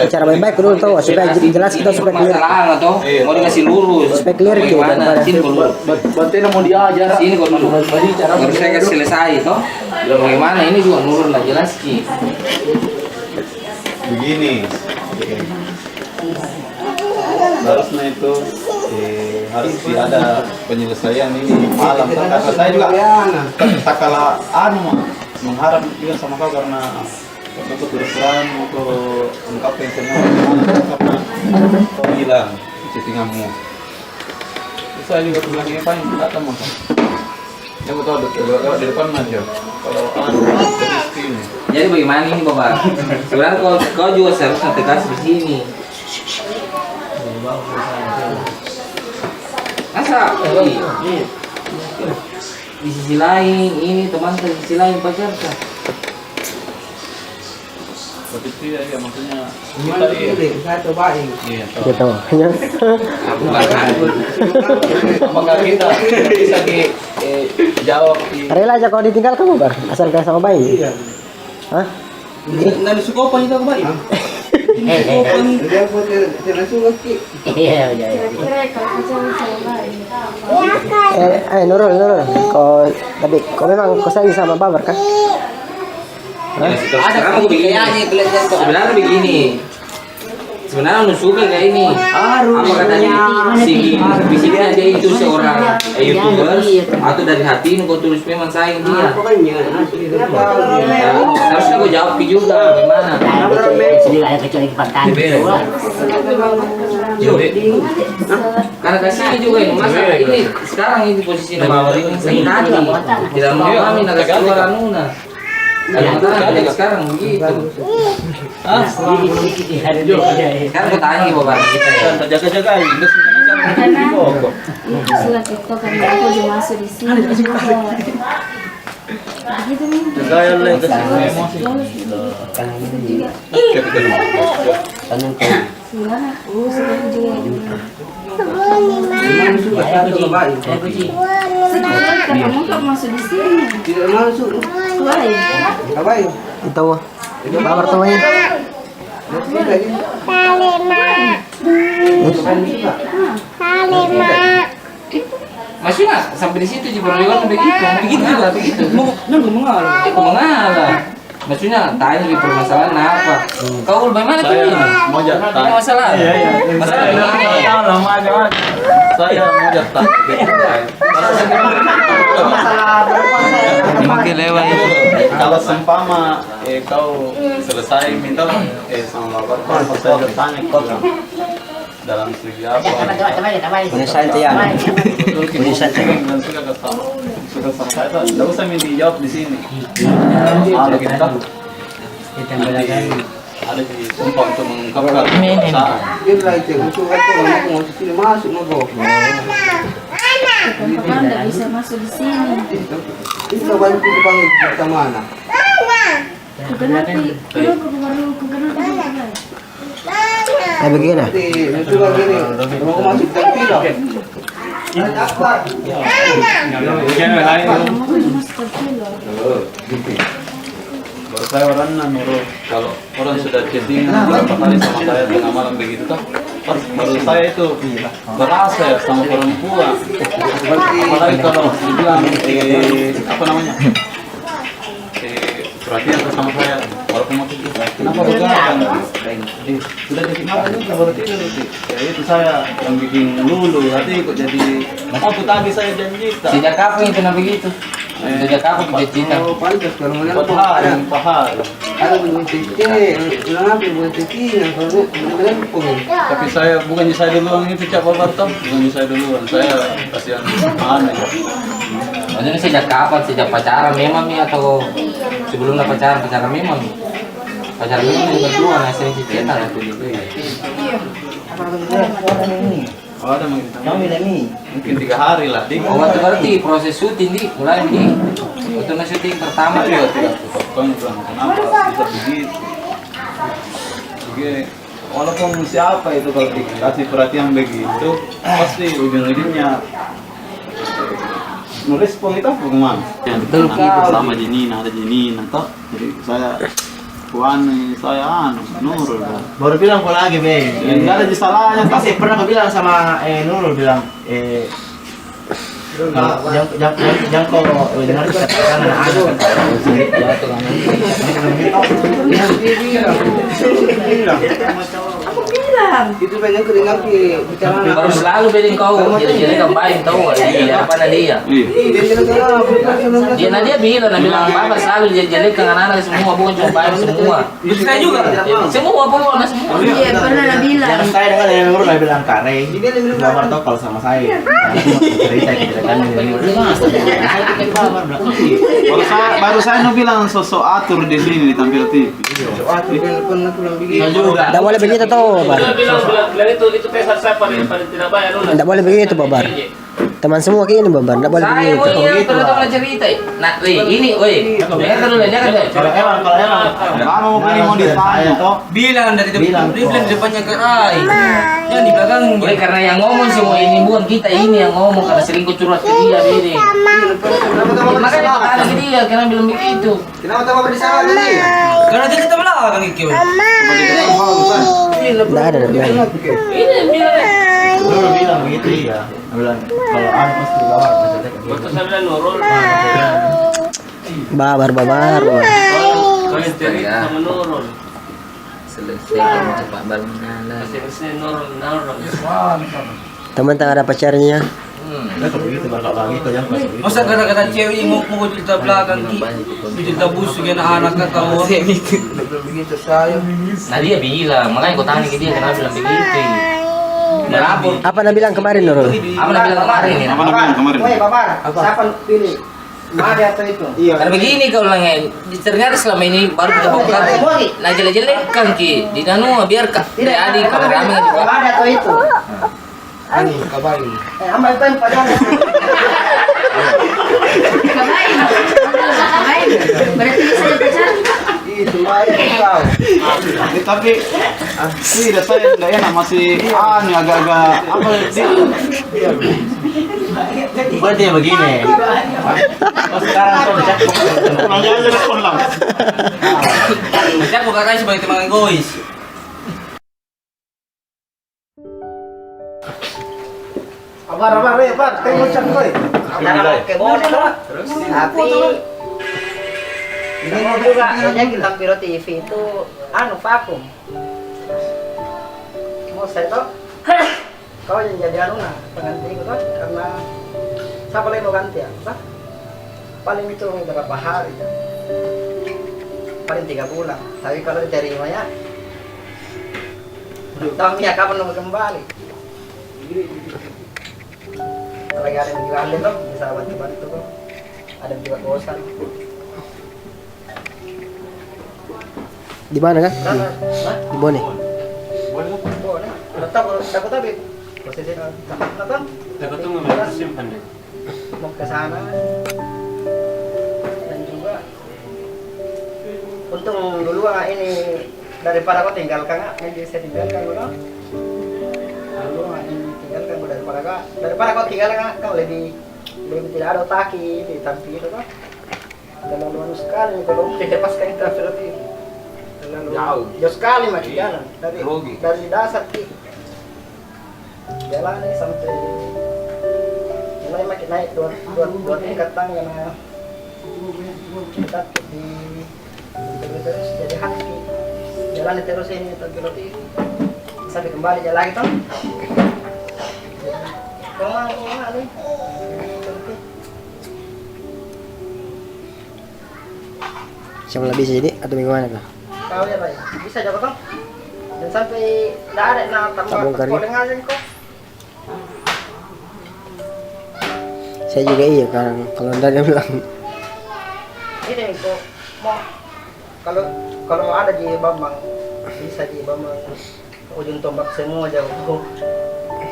Cara baik-baik dulu tuh supaya jelas kita supaya clear. Masalah atau mau dikasih lurus. Supaya clear gitu. Sini kalau berarti mau diajar. sini kalau baru saya kasih selesai toh. Bilang bagaimana ini juga nurun lah jelas Ki. Begini. Harusnya itu harus ada penyelesaian ini malam. Karena saya juga tak kalah mengharap juga sama kau karena untuk terus terang untuk ungkapkan semua karena kau bilang chattinganmu. Saya juga bilang ini paling tidak tahu mas. Yang mau tahu di depan aja. Kalau seperti ini. Jadi bagaimana ini Bapak? Sebenarnya kau juga seharusnya tegas di sini. Masa di sisi lain ini teman di sisi lain pacar kan? Seperti itu ya maksudnya. Saya cobain. Iya. Gitu. Hanya Apakah kita bisa jawab rela aja kalau ditinggal kamu bar asal kayak sama bayi. Iya. Hah? Nani suka apa itu baik? Dia buat tidak suka ki. Iya. Nurul. Kau memang kau sayang sama Babar kan? Ada kamu begini. Sebenarnya begini. Sebenarnya suka kayak ini. Apa katanya si bisiknya dia itu seorang YouTuber atau dari hati kau tulis memang sayang dia. Harusnya kau jawab juga bagaimana? Sini ada kecuali pantai. Karena kasihnya juga ini masa ini sekarang ini posisi Babar ini sakit hati tidak mau kami nak keluar nuna. Kalau sekarang begitu. Sekarang aku tanya Bapak kita ya. Jaga-jaga ini. Karena itu sudah TikTok karena aku juga masuk di sini. Begitu nih. Saya lagi emosi. Gimana? Sudah juga. Sekarang kamu kok masuk di sini? Tidak masuk. Lain. Baik. Itu mah. Babar tuh ya. Masih nggak sampai di situ juga lewat begitu juga begitu. Nunggu mengalah. Aku mengalah. Maksudnya tanya permasalahan apa? Kau bagaimana tuh? Saya mau jatah. Ini masalah. Masalah begini. Saya mau jatah. Mungkin lewat itu. Kalau sempama kau selesai minta sama bapak saya tanya kau dalam segi apa? Penyelesaian tiang. Dan sudah selesai tuh, tidak usah minta jawab di sini. Ada kita. Ada di sumpah untuk mengungkapkan perasaan. Dia itu untuk aku mau sini masuk mau. Kenapa Anda bisa masuk di sini? Itu bantu dipanggil ke mana? Kenapa? Begini. Itu lagi nih. Mau masuk ke film. Baru saya orang nurut kalau orang sudah chatting berapa kali sama saya tengah malam begitu kan baru saya itu berasa ya sama perempuan apalagi kalau dibilang apa namanya perhatian sama saya walaupun mau tidur kenapa begadang sudah jadi malam juga baru tidur ya itu saya yang bikin lulu hati kok jadi aku tadi saya janjikan Sejak kapan itu begitu? Sejak kapan kita cinta? Pantas kalau melihat pahal ada bunyi titik, kenapa bunyi titik? Kalau tapi saya bukannya saya duluan ini pecah babat toh bukannya saya duluan saya kasihan aneh Maksudnya sejak kapan? Sejak pacaran memang nih atau sebelumnya pacaran memang? Pacaran memang yang berdua nah sering cinta itu gitu ya. oh ada mungkin 3 hari lah di Oh, itu berarti proses syuting di mulai di waktu syuting pertama ya tidak pokoknya bilang kenapa bisa begitu Oke, walaupun siapa itu kalau dikasih perhatian begitu pasti ujung-ujungnya nulis pun itu bagaimana? Yang betul bersama Jenina ada Jenina toh jadi saya Kuan saya Nurul. Baru bilang ko lagi, Be. Enggak ada salahnya. Kasi pernah ko bilang sama Nurul bilang jangan kau dengar kata-kata anak-anak Itu banyak keringat bicara. Baru selalu bedeng kau, jadi kembali tahu dia apa dia. Dia dia bilang apa selalu jadi ke anak-anak semua bukan cuma baik semua. Saya juga. Semua pokoknya semua. Iya, pernah nak bilang. yang saya dengar dari Nurul dia bilang kare nggak baru tahu kalau sama saya cerita kejelekan Baru saya nu bilang sosok atur di sini ditampil TV. Pernah pulang begini. Tidak boleh begitu tuh, Babar. Itu pesat saya paling tidak bayar dulu. Tidak boleh begitu, Babar. Teman semua kayak ini, Babar. Tidak boleh Saya begitu. mau iya pernah cerita. Nah, ini, woi. Dengar dulu, jangan deh. kalau emang Kamu mau ditanya toh? Bilang dari depan, dia bilang di depannya kerai. Yang di belakang. Woi, karena yang ngomong semua ini bukan kita ini yang ngomong karena sering kau curhat ke dia, Bede. Makanya makanya ke dia karena bilang begitu. Kenapa tak apa di sana tadi? Karena dia kita belakang itu. Tidak ada, tidak ada. Ini bilang. Nurul bilang begitu ya bilang kalau ada pasti bawa Waktu saya bilang Nurul, Babar, Babar. kalian cerita sama Nurul. Selesai Pak Barmana. Masih Nurul. Teman tak ada pacarnya. kalau begitu baru lagi kau jangan pas begitu Masa kata-kata cewek mau cerita belakang ki. Cerita busuk yang anak kata orang. Begitu saya. Nah dia bilang, makanya kau tanya ke dia kenapa bilang begitu. Melapor. Apa Anda bilang kemarin, Nurul? Apa nak bilang kemarin ya? Apa bilang kemarin? Babar, siapa pilih? Mari atau itu? Iya. Karena begini kau bilangnya, ternyata selama ini baru kita bongkar. Nah jelek-jelekkan ki, di nanu biar adik kalau kami juga. Mari atau itu? Ani, kabari. Amal itu yang pada. Kabain. Berarti saya pacar. Itu mari kau. Tapi tidak saya tidak enak masih agak-agak apa sih? berarti ya begini sekarang kau cek Pulangnya aja telepon lang. Saya bukan kayak sebagai teman egois. Abar, kayak ngucap koi. Kayak boleh lah. Tapi ini juga yang kita Biro TV itu vakum. Mau saya toh kau yang jadi pengganti itu kan karena siapa lagi mau ganti ya? Paling itu berapa hari ya? Paling 3 bulan. Tapi kalau diterima ya tahu ya kapan mau kembali. Lagi ada yang juga ahli tuh bisa bantu tuh. Ada yang juga kosan. Di mana kan? Di Bone. Boleh. Tetap dapat tapi posisi nonton. Dapat tuh nggak simpan deh. Mau ke sana dan juga untung dulu ini daripada kau tinggalkan jadi saya tinggalkan dulu dulu ini tinggalkan daripada kau tinggalkan kau lebih tidak ada otaki di tampi itu kan terlalu anu sekali kalau dilepaskan kita berarti terlalu jauh sekali masih jalan dari dasar jalan ini sampai mulai makin naik dua tingkat tangga karena kita terus jadi haki jalan terus ini terus sampai kembali jalan lagi toh kemana nih Siapa lebih bisa jadi atau bagaimana kah? kau ya baik bisa jaga toh dan sampai tidak ada tambah boleh ngajen kok. Saya juga iya kan kalau Anda dia bilang Ini kok mau kalau ada di Bambang bisa di Bambang ujung tombak semua jauh.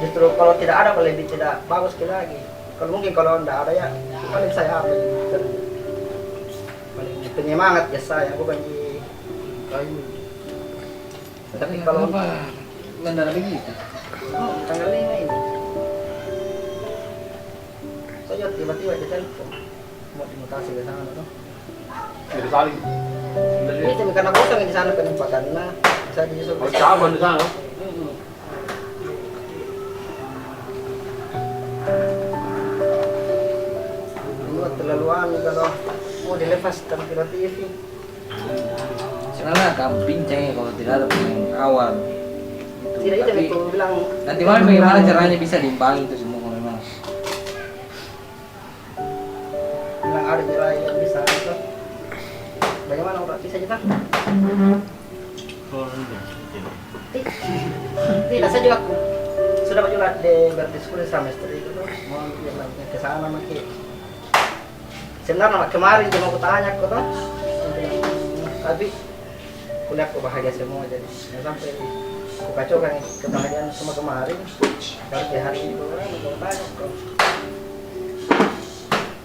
Justru kalau tidak ada lebih tidak bagus lagi. Kalau mungkin kalau tidak ada ya paling saya apa gitu. Paling penyemangat ya saya bukan di kayu. Tapi kalau Mendarat begitu. tanggal 5 ini saya tiba-tiba ditelepon mau dimutasi ke sana tuh. Jadi saling. Ini tapi karena kosong di sana penempatan nah bisa disuruh. Oh, caban di sana. Ini terlalu anu kalau mau dilepas tampil TV. Sebenarnya camping ceng kalau tidak ada pemain awal. Tidak itu Tapi aku bilang nanti malam bagaimana caranya bisa diimbangi itu semua kalau memang. bilang ada jalan yang bisa itu. Bagaimana orang bisa kita? Tidak saya juga aku sudah juga berdiskusi sama istri itu tuh mau dia ke sana makin. Sebenarnya kemarin cuma aku tanya aku tuh, tapi kuliah aku bahagia semua jadi sampai aku kacaukan kebahagiaan semua kemarin. Kalau di hari ini orang mau tanya aku,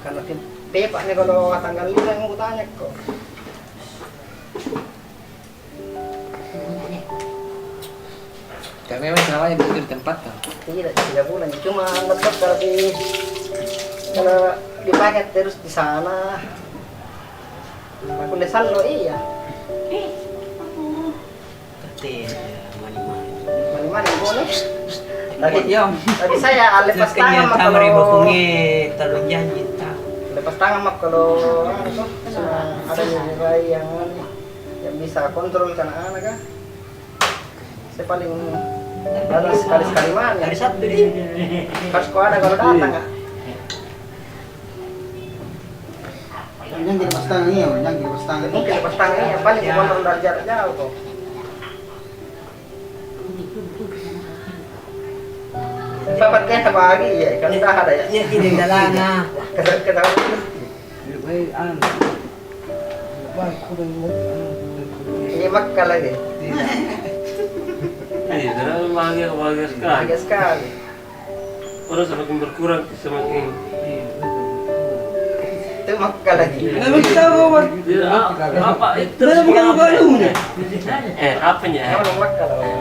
karena pepak nih kalau tanggal 5 yang aku tanya aku. Karena memang selamanya begitu di tempat kan. Tidak 3 bulan, cuma tetap kalau dipakai terus di sana. Aku lesan lo iya. Mana boleh? Tadi saya lepas tangan mak kalau lepas tangan mak kalau ada yang bisa kontrol kan anak kan. Saya paling sekali mana? Hari Sabtu di sini. Harus kau ada kalau datang nggak? Yang jadi pas tangan iya, yang jadi pas tangan. Mungkin lepas tangan ya, paling kontrol dari jarak jauh kok. Bapak kan pagi ya, kan dah ada ya. Iya tidak dalana. Ketahui. Baik an. Baik kudu Ini makan lagi. Iya, karena bahagia sekali. Bahagia sekali. Orang semakin berkurang semakin. Itu makan lagi. Apa itu? Bukan apanya? Kamu makan lagi.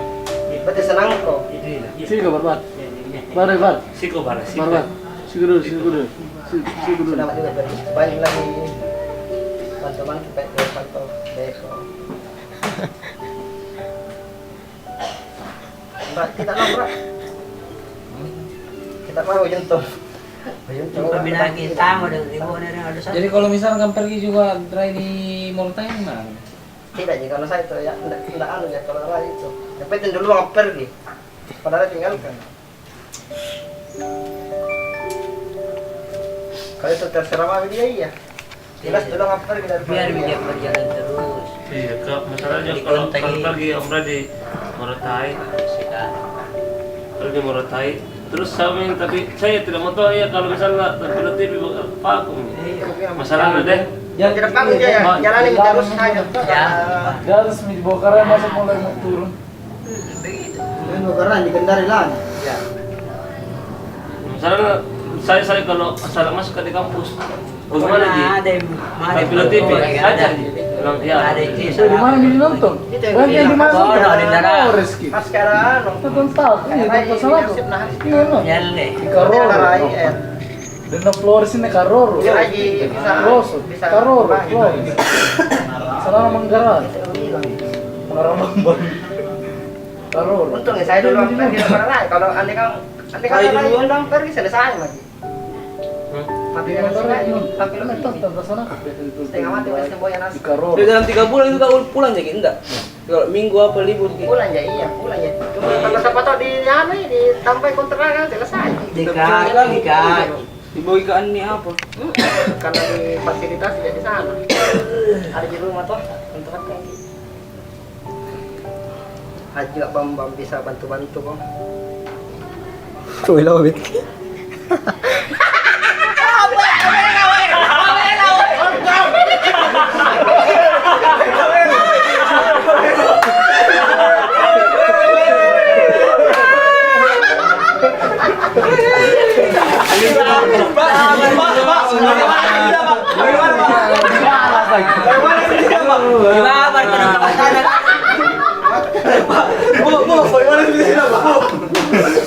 Berarti senang kok. Siko barbat. Barbat. Siko barang. Barbat. Siguru. Sudah juga banyak lagi teman-teman kita pantau besok. Mbak, kita nombrak. Kita mau jentuh. Jadi kalau misalkan pergi juga dry di Montang gimana? Tidak sih kalau saya itu ya tidak anu ya kalau saya itu. Yang penting dulu nggak pergi. Padahal tinggalkan. Kalau itu terserah mami dia iya. Jelas dulu nggak pergi dari Biar dia berjalan terus. Iya, masalahnya kalau pergi umrah di Morotai, kalau di Morotai, terus saya tapi saya tidak mau tahu ya kalau misalnya tampil TV vakum. Masalahnya deh. Yang tidak pagi dia ya, jalani terus saja. Dia harus dibongkar masuk mulai mau turun. Kan bokaran dikendari lagi. Ya. Misalnya saya kalau salah masuk ke di kampus, bagaimana Ji? Tampil TV aja Ji. Bilang ya. So di mana ini nonton? Kan dia di mana? Oh, Rizky. Pas sekarang Nonton tahu ini nonton sama aku. Iya no. Di Karoro. Dan na Flores ini Karoro. Rosso. Karoro. Flores. Sana Manggaran. Manggaran. Karoro. untung ya saya dulu pergi kemana lain. Kalau andai kan lain dulu pergi selesai lagi. Tapi jangan sini tapi lu setengah mati masih boyan nasi. Di dalam 3 bulan itu tak pulang jadi enggak? Kalau minggu apa libur gitu? Pulang ya iya pulang ya. Cuma kalau siapa tahu di anu ditambah kontrakan selesai. Dekat. Dibawa ikan ini apa? Karena di fasilitas tidak di sana. Ada di rumah tuh kontrakan. Haji Bambam bisa bantu-bantu kok. Tuh lobit.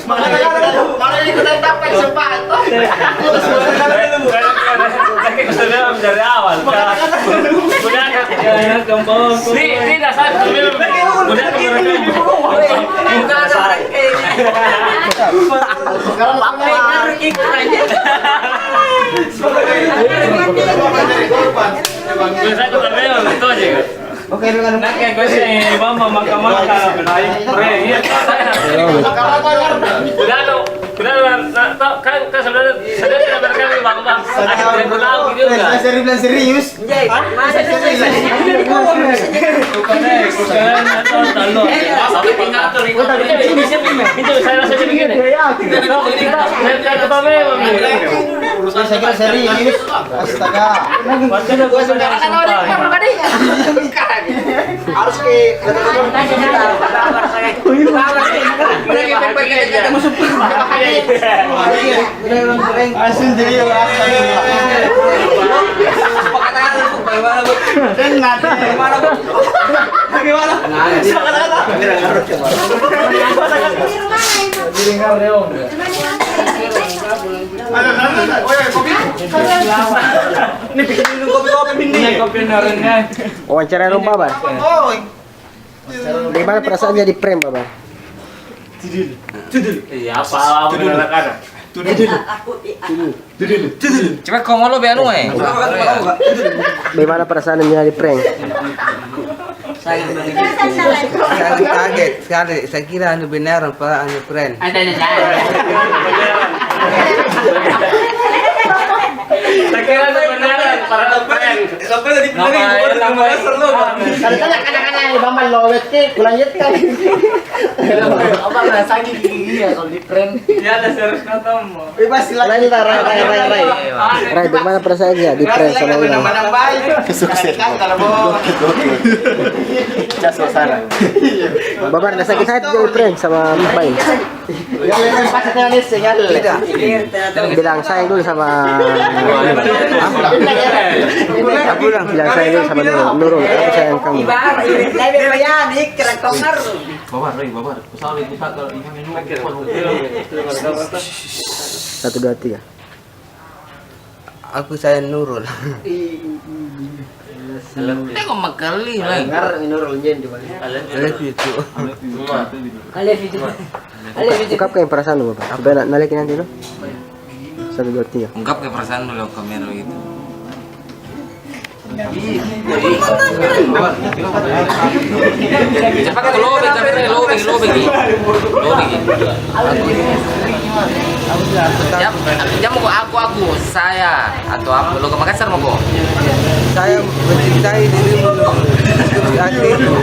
Malah ini kita dapat sempat. Saya sudah dari awal. Sudah Tidak saat kami Oke, dengan serius. Saya kira serius. Astaga. Harus ke asin jadi Wawancara rumah, Babar. Bagaimana perasaan jadi prank, Babar? Iya, apa mengenalkan? Coba kau mau lo be anu Bagaimana perasaan menjadi prank? Sangat kaget sekali. Saya kira anu beneran para anu keren. Saya kira beneran para keren. kadang-kadang anak-anak Bambang lowet ke kulanyet kan. Apa rasanya iya kalau di prank? Ya ada serius nonton. Bebas lanjut Rai. Rai, bagaimana perasaannya di prank sama Ina? Babar, nggak sakit hati jadi prank sama Bain? Yang lain pasatnya nih sinyal. Tidak. Bilang sayang dulu sama bilang sayang dulu sama Nurul. Aku sayang kamu. Babar. Pesawat itu kalau Satu, dua, tiga. Aku sayang Nurul. Tengok makali lah. Dengar Nurul jen di balik. Ungkapkan perasaan lu, Babar. Apa nalikin nanti lo? Satu, dua, tiga. Ungkap ke perasaan lo kamera itu. Cepat ke lobby kamera lobby. Jam mau aku saya atau apa lo ke Makassar mau kok? Saya mencintai dirimu terus hatiku.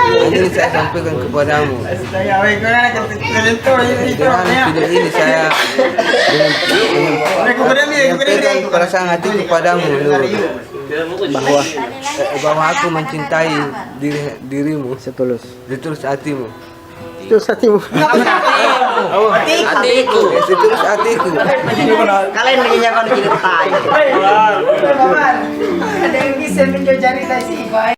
Ini saya sampaikan kepadamu. Dengan video ini saya menyampaikan perasaan hatiku kepadamu, Nurul. Bahwa aku mencintai dirimu Setulus. setulus hatimu. Setulus hatimu. Hatiku. Setulus hatiku. Kalian menginjakan kita tai. Ada yang bisa menjajari tadi sih.